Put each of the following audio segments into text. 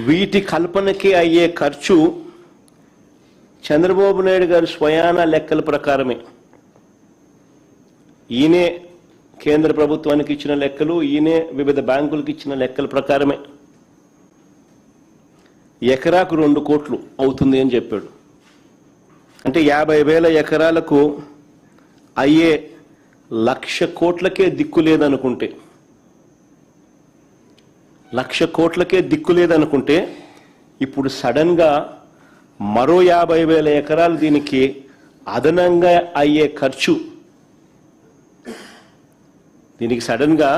వీటి కల్పనకి అయ్యే ఖర్చు చంద్రబాబు నాయుడు గారు స్వయాన లెక్కల ప్రకారమే, ఈయనే కేంద్ర ప్రభుత్వానికి ఇచ్చిన లెక్కలు, ఈయనే వివిధ బ్యాంకులకు ఇచ్చిన లెక్కల ప్రకారమే ఎకరాకు 2 కోట్లు అవుతుంది అని చెప్పాడు. అంటే 50,000 ఎకరాలకు అయ్యే 1,00,000 కోట్లకే దిక్కు లేదనుకుంటే, 1,00,000 కోట్లకే దిక్కు లేదనుకుంటే ఇప్పుడు సడన్గా మరో 50,000 ఎకరాలు దీనికి అదనంగా అయ్యే ఖర్చు, దీనికి సడన్గా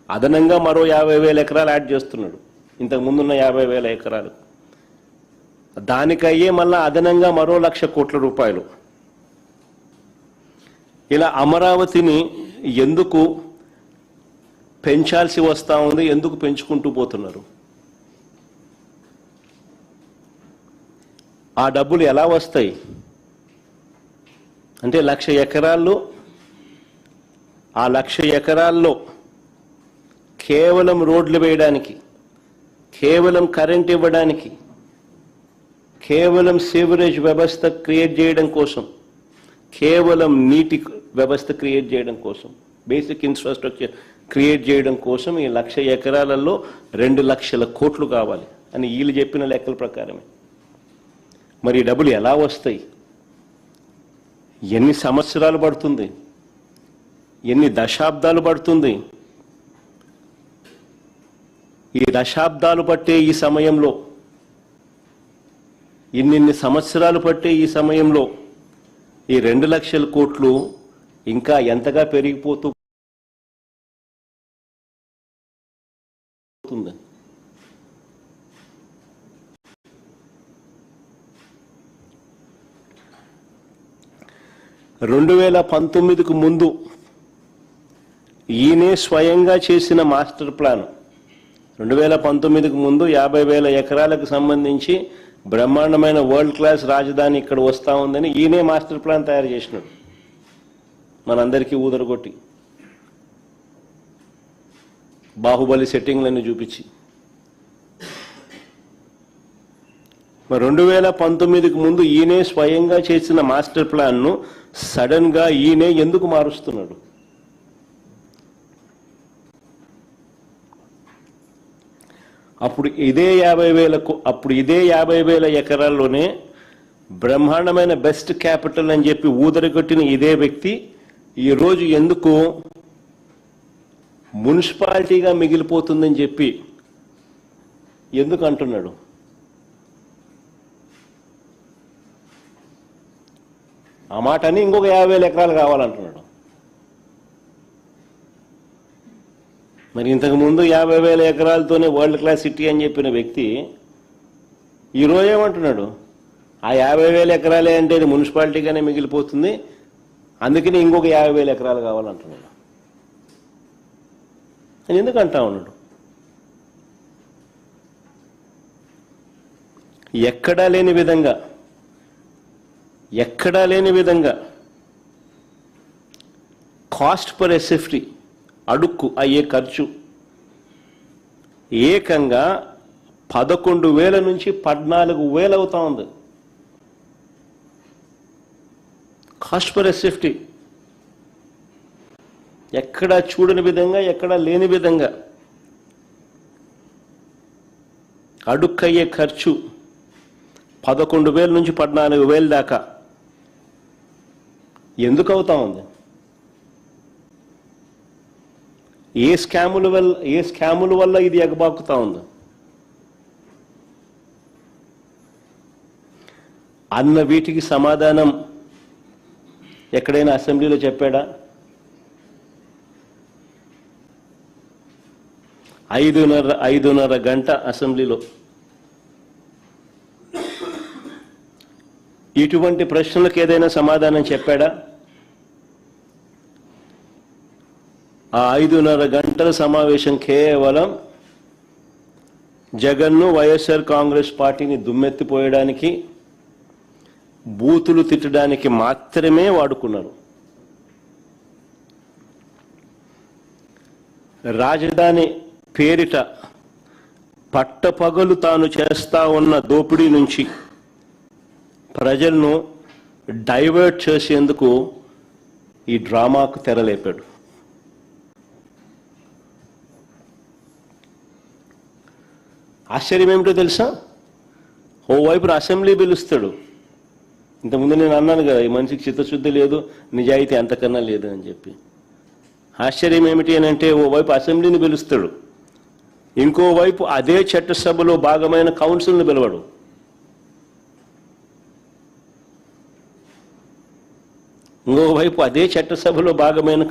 అదనంగా మరో 50,000 ఎకరాలు యాడ్ చేస్తున్నాడు ఇంతకు ముందున్న 50,000 ఎకరాలు. దానికయ్యే మళ్ళా అదనంగా మరో 1,00,000 కోట్ల రూపాయలు. ఇలా అమరావతిని ఎందుకు పెంచాల్సి వస్తూ ఉంది, ఎందుకు పెంచుకుంటూ పోతున్నారు? ఆ డబ్బులు ఎలా వస్తాయి అంటే 1,00,000 ఎకరాల్లో, ఆ 1,00,000 ఎకరాల్లో కేవలం రోడ్లు వేయడానికి, కేవలం కరెంట్ ఇవ్వడానికి, కేవలం సేవరేజ్ వ్యవస్థ క్రియేట్ చేయడం కోసం, కేవలం నీటి వ్యవస్థ క్రియేట్ చేయడం కోసం, బేసిక్ ఇన్ఫ్రాస్ట్రక్చర్ క్రియేట్ చేయడం కోసం ఈ 1,00,000 ఎకరాలలో 2,00,000 కోట్లు కావాలి అని వీళ్ళు చెప్పిన లెక్కల ప్రకారమే. మరి ఈ డబ్బులు ఎలా వస్తాయి? ఎన్ని సంవత్సరాలు పడుతుంది? ఎన్ని దశాబ్దాలు పడుతుంది? ఈ దశాబ్దాలు పట్టే ఈ సమయంలో, ఇన్ని సంవత్సరాలు పట్టే ఈ సమయంలో ఈ 2,00,000 కోట్లు ఇంకా ఎంతగా పెరిగిపోతూ ఉంది? రెండు 2019కు ముందు ఈయనే స్వయంగా చేసిన మాస్టర్ ప్లాన్, 2019కు ముందు 50,000 ఎకరాలకు సంబంధించి బ్రహ్మాండమైన వరల్డ్ క్లాస్ రాజధాని ఇక్కడ వస్తూ ఉందని ఈయనే మాస్టర్ ప్లాన్ తయారు చేసినాడు, మనందరికీ ఊదరగొట్టి బాహుబలి సెట్టింగ్లన్నీ చూపించి. మరి 2019కు ముందు ఈయనే స్వయంగా చేసిన మాస్టర్ ప్లాన్ను సడన్గా ఈయనే ఎందుకు మారుస్తున్నాడు? అప్పుడు ఇదే 50,000 ఎకరాల్లోనే బ్రహ్మాండమైన బెస్ట్ క్యాపిటల్ అని చెప్పి ఊదరగొట్టిన ఇదే వ్యక్తి ఈరోజు ఎందుకు మున్సిపాలిటీగా మిగిలిపోతుందని చెప్పి ఎందుకు అంటున్నాడు? ఆ మాట అని ఇంకొక 50,000 ఎకరాలు కావాలంటున్నాడు. మరి ఇంతకుముందు 50,000 ఎకరాలతోనే వరల్డ్ క్లాస్ సిటీ అని చెప్పిన వ్యక్తి ఈరోజు ఏమంటున్నాడు? ఆ 50,000 ఎకరాలే అంటే అది మున్సిపాలిటీగానే మిగిలిపోతుంది, అందుకని ఇంకొక 50,000 ఎకరాలు కావాలంటున్నాడు. అని ఎందుకు అంటా ఉన్నాడు? ఎక్కడా లేని విధంగా కాస్ట్ పర్ ఎస్ఎఫ్టీ అడుక్కు అయ్యే ఖర్చు ఏకంగా 11,000 నుంచి 14,000 అవుతా ఉంది. కాస్ట్ పర్ ఎస్ఎఫ్టీ ఎక్కడా చూడని విధంగా, ఎక్కడా లేని విధంగా అడుక్కయ్యే ఖర్చు 11,000 నుంచి 14,000 దాకా ఎందుకు అవుతా ఉంది? ఏ స్కాముల వల్ల ఇది ఎగబాకుతా ఉంది అన్న వీటికి సమాధానం ఎక్కడైనా అసెంబ్లీలో చెప్పాడా? 5:30 గంట అసెంబ్లీలో ఇటువంటి ప్రశ్నలకు ఏదైనా సమాధానం చెప్పాడా? ఆ 5:30 గంటల సమావేశం కేవలం జగన్ను, వైఎస్ఆర్ కాంగ్రెస్ పార్టీని దుమ్మెత్తిపోయడానికి, బూతులు తిట్టడానికి మాత్రమే వాడుకున్నారు. రాజధాని పేరిట పట్టపగలు తాను చేస్తా ఉన్న దోపిడీ నుంచి ప్రజలను డైవర్ట్ చేసేందుకు ఈ డ్రామాకు తెరలేపాడు. ఆశ్చర్యం ఏమిటో తెలుసా? ఓవైపు అసెంబ్లీ పిలుస్తాడు. ఇంతకుముందు నేను అన్నాను కదా, ఈ మనిషికి చిత్తశుద్ధి లేదు, నిజాయితీ అంతకన్నా లేదు అని చెప్పి. ఆశ్చర్యం ఏమిటి అని అంటే, ఓవైపు అసెంబ్లీని పిలుస్తాడు, ఇంకోవైపు అదే చట్టసభలో భాగమైన కౌన్సిల్ని పిలవడు. ఇంకోవైపు అదే చట్టసభలో భాగమైన